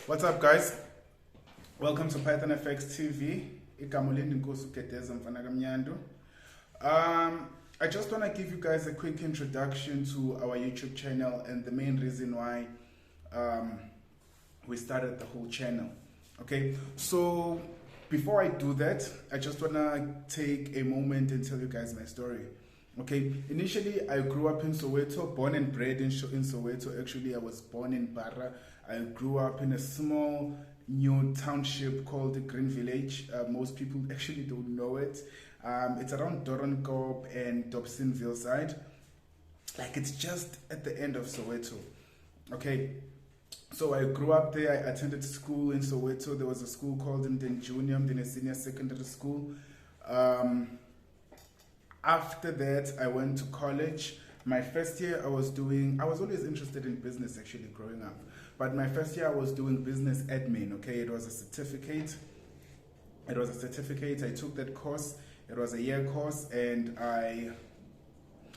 What's up, guys? Welcome to Python FX TV. I just want to give you guys a quick introduction to our YouTube channel and the main reason why we started the whole channel. Okay, so before I do that, I just want to take a moment and tell you guys my story. Okay, initially I grew up in Soweto, born and bred in Soweto. Actually, I was born in Barra. I grew up in a small new township called the Green Village. Most people actually don't know it. It's around Doornkop and Dobsonville side. Like, it's just at the end of Soweto. Okay, so I grew up there. I attended school in Soweto. There was a school called Mden Junior, then a senior secondary school. After that, I went to college. My first year I was always interested in business actually growing up. But my first year I was doing business admin, okay? It was a certificate. I took that course. It was a year course, and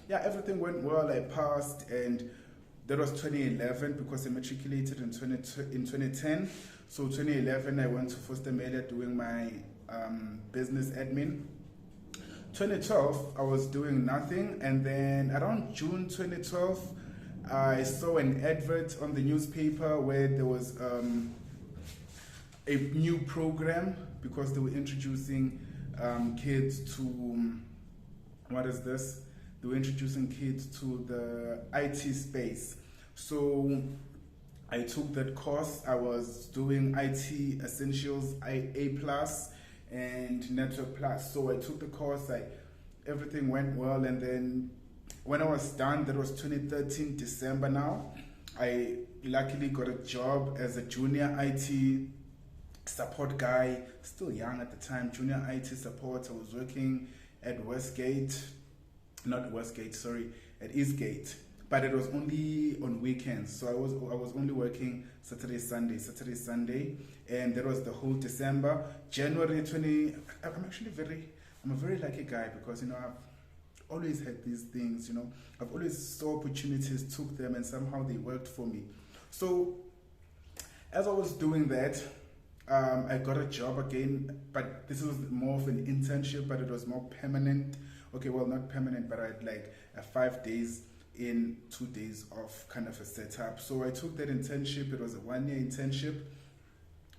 everything went well. I passed, and that was 2011 because I matriculated in 2010. So 2011 I went to Foster Media doing my business admin. 2012 I was doing nothing, and then around June 2012 I saw an advert on the newspaper where there was a new program because they were introducing kids to they were introducing kids to the IT space. So I took that course. I was doing IT Essentials A Plus and Network Plus. So I took the course, everything went well, and then when I was done, that was 2013 December now, I luckily got a job as a junior IT support guy, still young at the time, junior IT support. I was working at at Eastgate, but it was only on weekends. So I was only working Saturday, Sunday, and that was the whole December. January 20, I'm a very lucky guy because, I've always had these things, I've always saw opportunities, took them, and somehow they worked for me. So as I was doing that, I got a job again, but this was more of an internship, but it was more permanent. Okay, well, not permanent, but I had like a 5 days in, 2 days off kind of a setup. So I took that internship. It was a 1-year internship.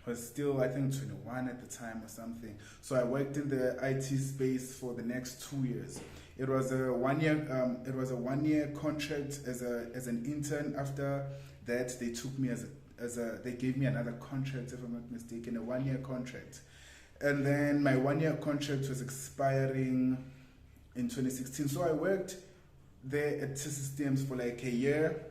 I was still, I think, 21 at the time or something. So I worked in the IT space for the next 2 years. It was a 1-year contract as an intern. After that, they took me they gave me another contract, if I'm not mistaken, a 1-year contract. And then my 1-year contract was expiring in 2016. So I worked there at T-Systems for like a year.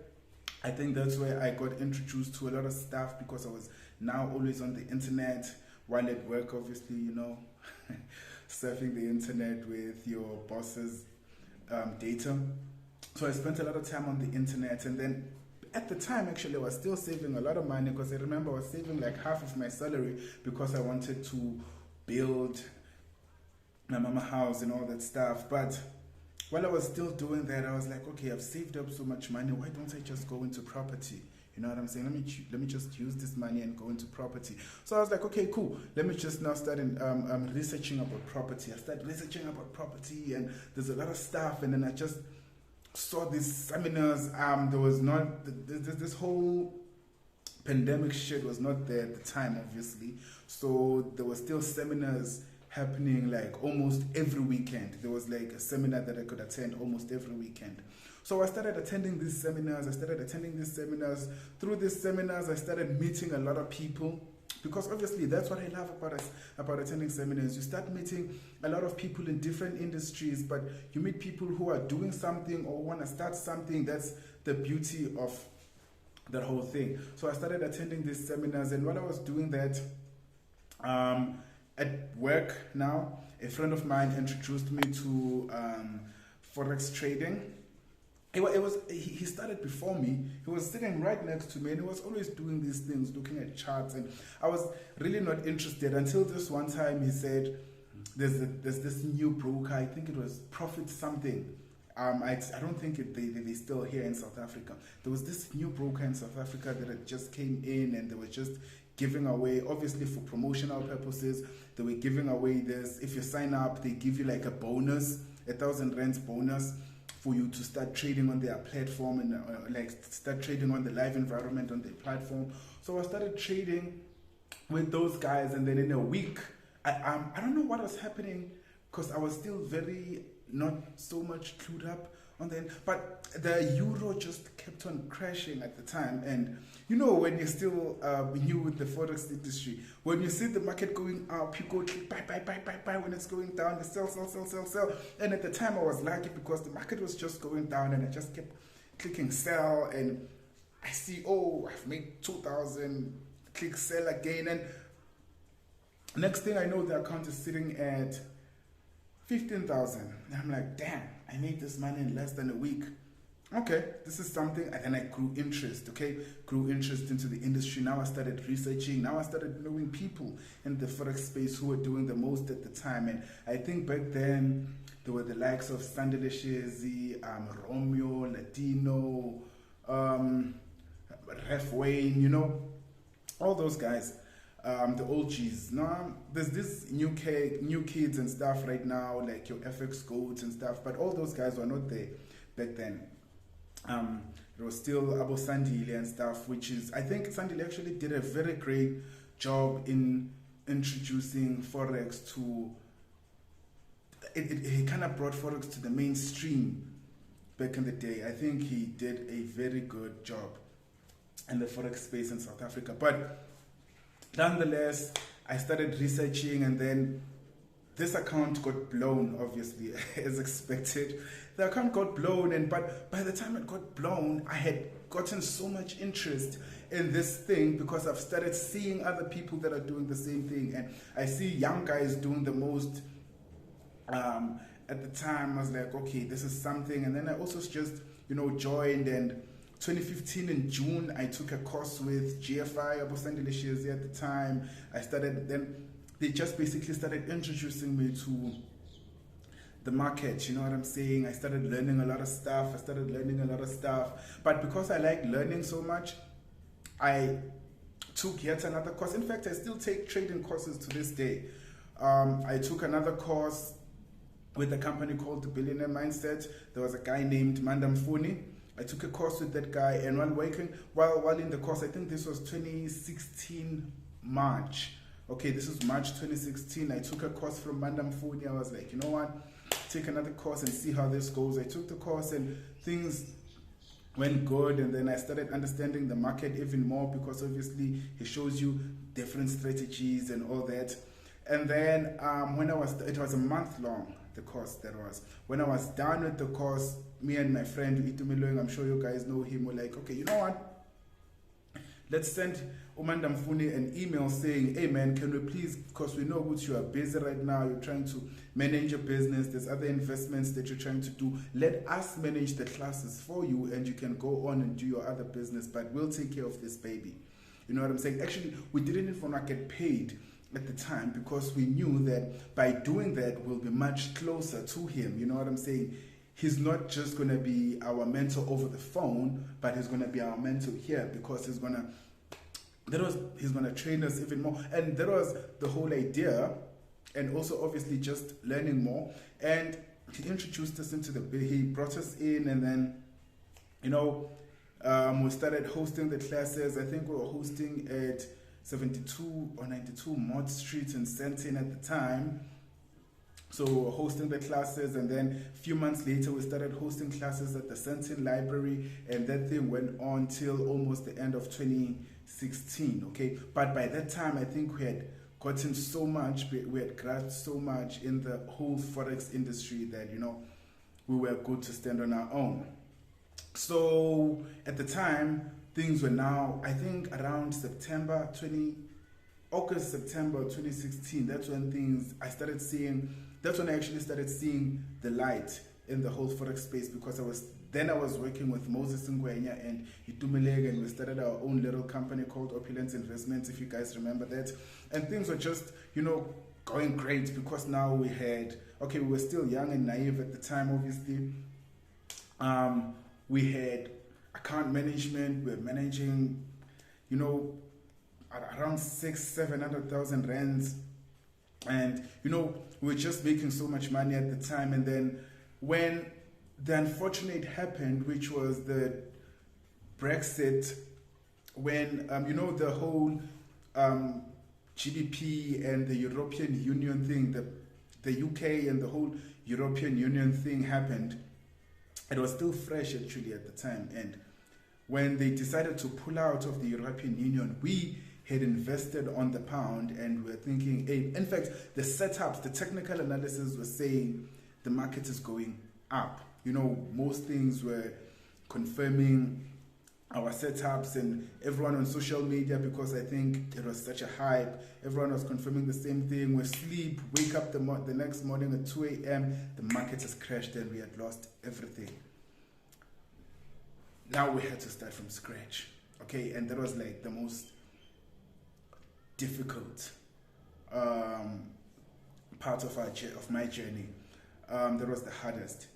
I think that's where I got introduced to a lot of stuff because I was now always on the internet while at work, obviously, surfing the internet with your boss's data. So I spent a lot of time on the internet, and then at the time, actually, I was still saving a lot of money because I remember I was saving like half of my salary because I wanted to build my mama house and all that stuff. But while I was still doing that, I was like, okay, I've saved up so much money. Why don't I just go into property? You know what I'm saying? Let me just use this money and go into property. So I was like, okay, cool. Let me just now start researching about property. I started researching about property, and there's a lot of stuff. And then I just saw these seminars. There was not this whole pandemic shit was not there at the time, obviously. So there were still seminars happening like almost every weekend. There was like a seminar that I could attend almost every weekend. So I started attending these seminars. Through these seminars, I started meeting a lot of people, because obviously that's what I love about attending seminars. You start meeting a lot of people in different industries, but you meet people who are doing something or want to start something. That's the beauty of that whole thing. So I started attending these seminars, and while I was doing that, at work now, a friend of mine introduced me to Forex trading. He started before me. He was sitting right next to me, and he was always doing these things, looking at charts, and I was really not interested until this one time he said, there's this new broker, I think it was Profit something. I don't think they still here in South Africa. There was this new broker in South Africa that had just came in, and they were just giving away, obviously for promotional purposes, they were giving away this. If you sign up, they give you like a bonus, 1,000 rands bonus for you to start trading on their platform and like start trading on the live environment on their platform. So I started trading with those guys, and then in a week, I don't know what was happening because I was still very not so much clued up on that, but the euro just kept on crashing at the time. And you know, when you're still new with the Forex industry, when you see the market going up, you go click buy, buy, buy, buy, buy. When it's going down, you sell, sell, sell, sell, sell. And at the time I was lucky because the market was just going down, and I just kept clicking sell, and I see, oh, I've made 2,000, click sell again, and next thing I know, the account is sitting at 15,000. And I'm like, damn, I made this money in less than a week. Okay, this is something. And then I grew interest, grew interest into the industry. Now I started researching. Now I started knowing people in the Forex space who were doing the most at the time. And I think back then, there were the likes of Sandeleshezi, Romeo, Latino, Ref Wayne, you know, all those guys. The OGs. Now there's this new kids and stuff right now, like your FX Goats and stuff, but all those guys were not there back then. It was still Abo Sandile and stuff, which is, I think Sandile actually did a very great job in introducing Forex to he kind of brought Forex to the mainstream back in the day. I think he did a very good job in the Forex space in South Africa. But nonetheless, I started researching, and then this account got blown, obviously, as expected. The account got blown, but by the time it got blown, I had gotten so much interest in this thing because I've started seeing other people that are doing the same thing, and I see young guys doing the most. At the time, I was like, okay, this is something. And then I also just, joined, and 2015 in June, I took a course with GFI, Abo Sandeleshezi at the time. Then they just basically started introducing me to the market, you know what I'm saying? I started learning a lot of stuff. But because I like learning so much, I took yet another course. In fact, I still take trading courses to this day. I took another course with a company called the Billionaire Mindset. There was a guy named Mandam Funi. I took a course with that guy, and while in the course, I think this was 2016 March. Okay, this was March 2016. I took a course from Mandam Funi. I was like, you know what? Take another course and see how this goes. I took the course and things went good, and then I started understanding the market even more because obviously he shows you different strategies and all that. And then it was a month long, the course that was. When I was done with the course, me and my friend Itumiloing, I'm sure you guys know him, were like, okay, you know what? Let's send Umandam Funi an email saying, hey man, can we please, because we know that you are busy right now, you're trying to manage your business, there's other investments that you're trying to do. Let us manage the classes for you, and you can go on and do your other business, but we'll take care of this baby. You know what I'm saying? Actually, we didn't even want to get paid at the time because we knew that by doing that, we'll be much closer to him. You know what I'm saying? He's not just going to be our mentor over the phone, but he's going to be our mentor here because he's going to train us even more. And that was the whole idea. And also obviously just learning more. And he introduced us into he brought us in, and then, we started hosting the classes. I think we were hosting at 72 or 92 Mott Street in Sentin at the time. So we were hosting the classes, and then a few months later we started hosting classes at the Sentin Library, and that thing went on till almost the end of 2016, okay? But by that time, I think we had gotten so much, we had grasped so much in the whole Forex industry that, we were good to stand on our own. So at the time, things were now, I think around August, September 2016, that's when I actually started seeing the light in the whole Forex space, because I was working with Moses Ngwenya and Itumelega, and we started our own little company called Opulence Investments, if you guys remember that. And things were just, going great because now we were still young and naive at the time, obviously. We had account management, we were managing, around 600,000-700,000 rands, and we were just making so much money at the time. And then when the unfortunate happened, which was the Brexit, when the whole GBP and the European Union thing, the UK and the whole European Union thing happened, it was still fresh actually at the time. And when they decided to pull out of the European Union, we had invested on the pound, and we're thinking, hey, in fact, the setups, the technical analysis was saying the market is going up. Most things were confirming our setups, and everyone on social media, because I think it was such a hype, everyone was confirming the same thing. We sleep, wake up the next morning at 2 a.m., the market has crashed and we had lost everything. Now we had to start from scratch, okay? And that was like the most difficult part of my journey. That was the hardest.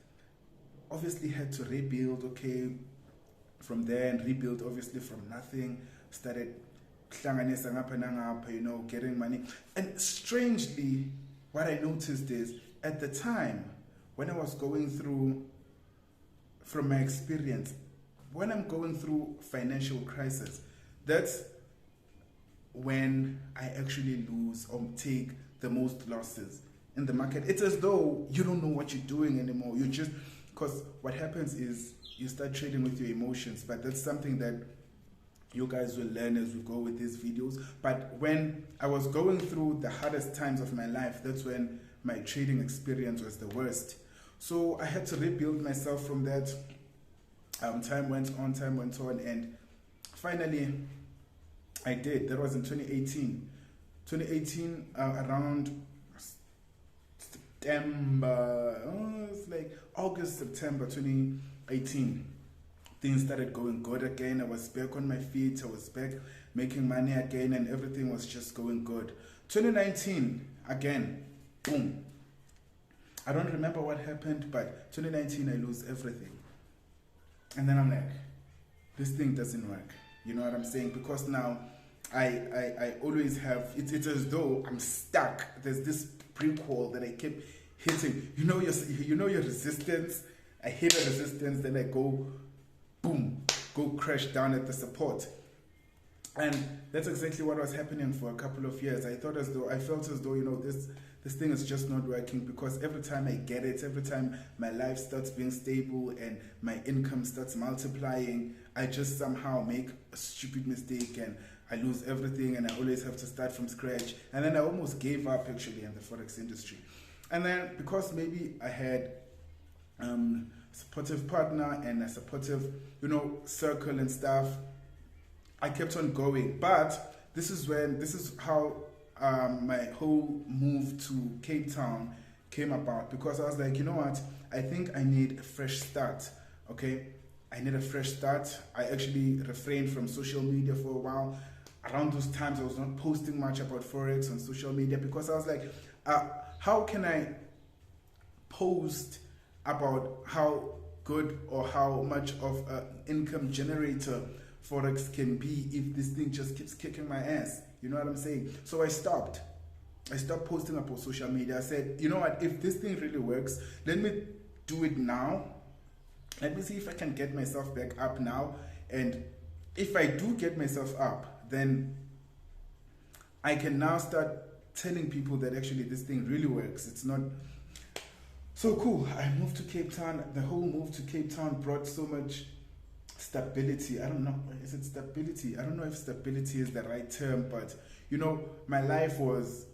Obviously had to rebuild, okay, from there, and rebuild obviously from nothing. Started getting money. And strangely, what I noticed is, at the time, when I was going through, from my experience, when I'm going through financial crisis, that's when I actually lose or take the most losses in the market. It's as though you don't know what you're doing anymore. You just, because what happens is you start trading with your emotions, but that's something that you guys will learn as we go with these videos. But when I was going through the hardest times of my life, that's when my trading experience was the worst. So I had to rebuild myself from that. Time went on, and finally I did. That was in 2018. 2018, around September, it's like August, September 2018. Things started going good again. I was back on my feet. I was back making money again, and everything was just going good. 2019, again, boom. I don't remember what happened, but 2019, I lose everything. And then I'm like, this thing doesn't work. You know what I'm saying? Because now I always have, it's as though I'm stuck. There's this brick wall that I keep hitting. You know your resistance. I hit a resistance, then I go, boom, go crash down at the support. And that's exactly what was happening for a couple of years. I felt as though, this thing is just not working, because every time I get it, every time my life starts being stable and my income starts multiplying, I just somehow make a stupid mistake and I lose everything, and I always have to start from scratch. And then I almost gave up actually in the Forex industry. And then because maybe I had a supportive partner and a supportive, circle and stuff, I kept on going. But this is how my whole move to Cape Town came about, because I was like, you know what, I think I need a fresh start. Okay, I need a fresh start. I actually refrained from social media for a while. Around those times, I was not posting much about Forex on social media, because I was like, how can I post about how good or how much of an income generator Forex can be if this thing just keeps kicking my ass? You know what I'm saying? So I stopped posting about social media. I said, you know what, if this thing really works, let me do it now. Let me see if I can get myself back up now. And if I do get myself up, then I can now start telling people that actually this thing really works. It's not so cool. I moved to Cape Town. The whole move to Cape Town brought so much stability. I don't know. Is it stability? I don't know if stability is the right term, but my life was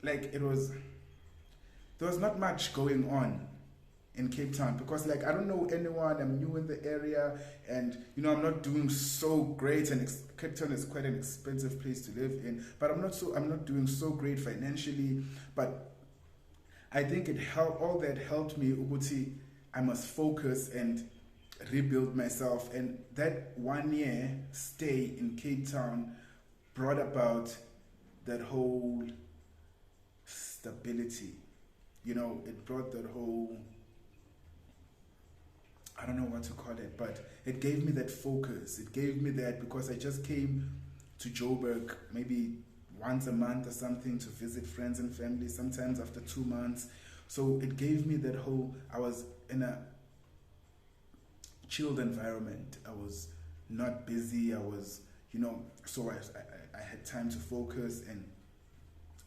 like, there was not much going on in Cape Town, because I don't know anyone. I'm new in the area, and I'm not doing so great, and Cape Town is quite an expensive place to live in, but I'm not doing so great financially. But I think all that helped me, Uguti, I must focus and rebuild myself. And that 1 year stay in Cape Town brought about that whole stability. It brought that whole, I don't know what to call it, but it gave me that focus. It gave me that, because I just came to Joburg maybe once a month or something to visit friends and family, sometimes after 2 months. So it gave me that whole, I was in a chilled environment. I was not busy. I was, so I had time to focus, and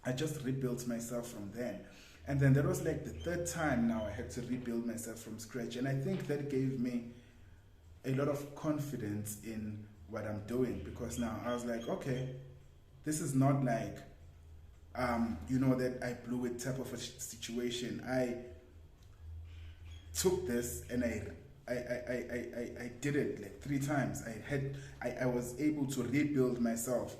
I just rebuilt myself from then. And then that was like the third time now I had to rebuild myself from scratch. And I think that gave me a lot of confidence in what I'm doing, because now I was like, okay, this is not like, that I blew it type of a situation. I took this and I did it like 3 times. I was able to rebuild myself.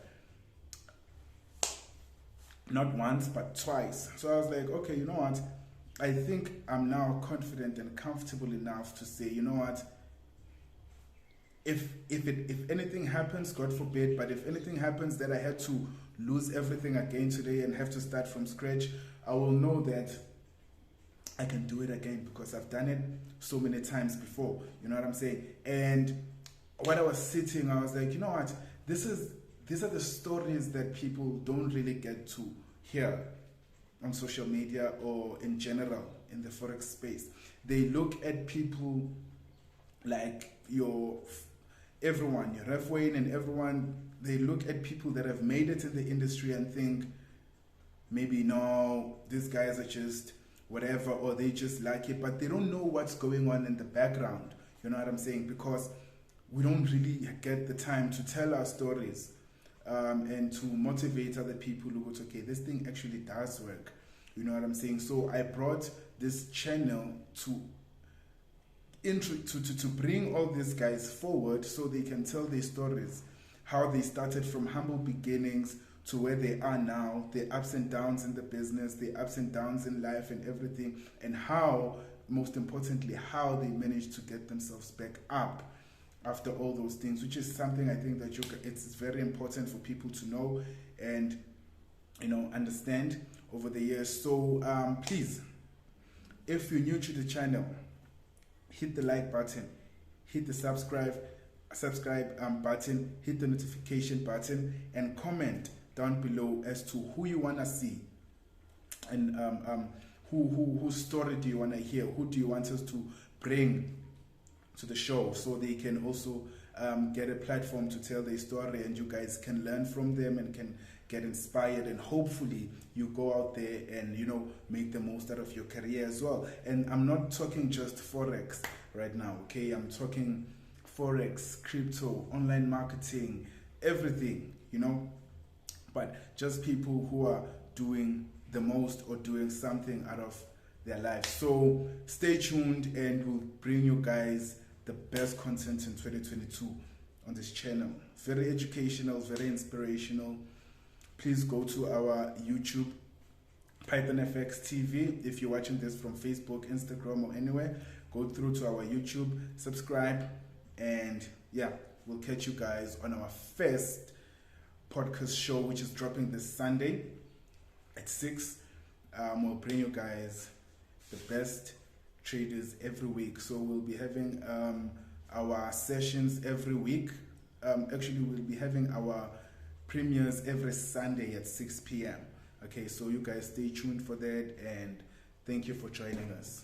Not once, but twice. So I was like, okay, you know what? I think I'm now confident and comfortable enough to say, you know what? If anything happens, God forbid, but if anything happens that I had to lose everything again today and have to start from scratch, I will know that I can do it again, because I've done it so many times before. You know what I'm saying? And when I was sitting, I was like, you know what? These are the stories that people don't really get to hear on social media or in general in the Forex space. They look at people like everyone, your Ref Wayne and everyone, they look at people that have made it in the industry and think, maybe, no, these guys are just whatever, or they just like it, but they don't know what's going on in the background. You know what I'm saying? Because we don't really get the time to tell our stories. And to motivate other people who go, okay, this thing actually does work. You know what I'm saying? So I brought this channel to bring all these guys forward so they can tell their stories, how they started from humble beginnings to where they are now, their ups and downs in the business, their ups and downs in life and everything, and how, most importantly, how they managed to get themselves back up after all those things, which is something I think that it's very important for people to know and understand over the years. So please, if you're new to the channel, hit the like button, hit the subscribe button, hit the notification button, and comment down below as to who you want to see, and whose story do you want to hear, who do you want us to bring to the show, so they can also get a platform to tell their story, and you guys can learn from them and can get inspired, and hopefully you go out there and make the most out of your career as well. And I'm not talking just Forex right now, okay? I'm talking Forex, crypto, online marketing, everything, but just people who are doing the most or doing something out of their lives. So stay tuned, and we'll bring you guys the best content in 2022 on this channel. Very educational, very inspirational. Please go to our YouTube, PythonFX TV. If you're watching this from Facebook, Instagram, or anywhere, go through to our YouTube, subscribe, and yeah, we'll catch you guys on our first podcast show, which is dropping this Sunday at 6. We'll bring you guys the best traders every week. So we'll be having our sessions every week. Actually, we'll be having our premieres every Sunday at 6 p.m. Okay, so you guys stay tuned for that, and thank you for joining us.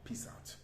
Peace out.